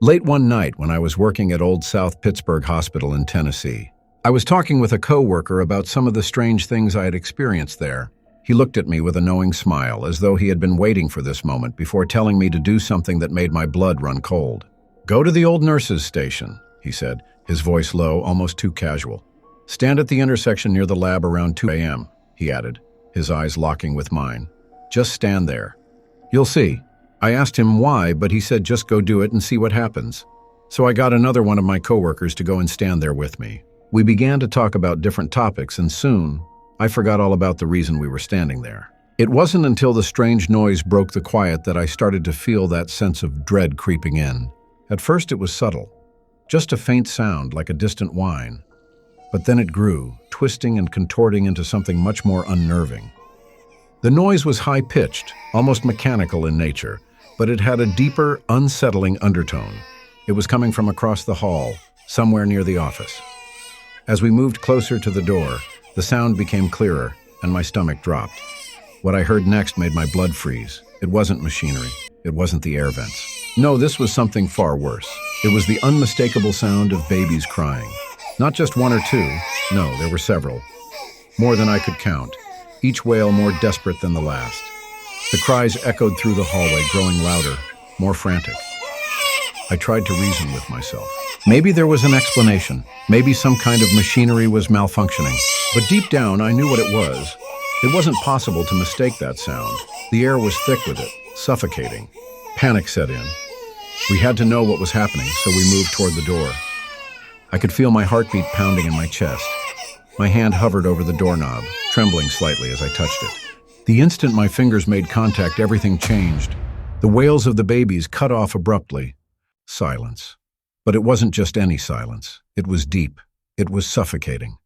Late one night when I was working at Old South Pittsburgh Hospital in Tennessee, I was talking with a coworker about some of the strange things I had experienced there. He looked at me with a knowing smile, as though he had been waiting for this moment before telling me to do something that made my blood run cold. "Go to the old nurses' station," he said, his voice low, almost too casual. "Stand at the intersection near the lab around 2 a.m., he added, his eyes locking with mine. "Just stand there. You'll see." I asked him why, but he said just go do it and see what happens. So I got another one of my coworkers to go and stand there with me. We began to talk about different topics, and soon, I forgot all about the reason we were standing there. It wasn't until the strange noise broke the quiet that I started to feel that sense of dread creeping in. At first it was subtle, just a faint sound like a distant whine. But then it grew, twisting and contorting into something much more unnerving. The noise was high-pitched, almost mechanical in nature, but it had a deeper, unsettling undertone. It was coming from across the hall, somewhere near the office. As we moved closer to the door, the sound became clearer, and my stomach dropped. What I heard next made my blood freeze. It wasn't machinery. It wasn't the air vents. No, this was something far worse. It was the unmistakable sound of babies crying. Not just one or two. No, there were several. More than I could count. Each wail more desperate than the last. The cries echoed through the hallway, growing louder, more frantic. I tried to reason with myself. Maybe there was an explanation. Maybe some kind of machinery was malfunctioning. But deep down, I knew what it was. It wasn't possible to mistake that sound. The air was thick with it, suffocating. Panic set in. We had to know what was happening, so we moved toward the door. I could feel my heartbeat pounding in my chest. My hand hovered over the doorknob, trembling slightly as I touched it. The instant my fingers made contact, everything changed. The wails of the babies cut off abruptly. Silence. But it wasn't just any silence. It was deep. It was suffocating.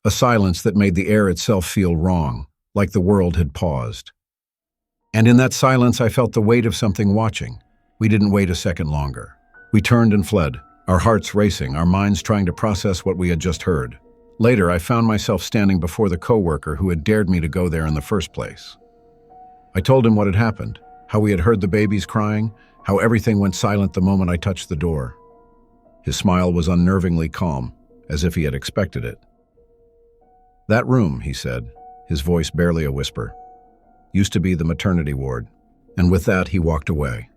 A silence that made the air itself feel wrong, like the world had paused. And in that silence, I felt the weight of something watching. We didn't wait a second longer. We turned and fled, our hearts racing, our minds trying to process what we had just heard. Later, I found myself standing before the coworker who had dared me to go there in the first place. I told him what had happened, how we had heard the babies crying, how everything went silent the moment I touched the door. His smile was unnervingly calm, as if he had expected it. "That room," he said, his voice barely a whisper, "used to be the maternity ward." And with that, he walked away.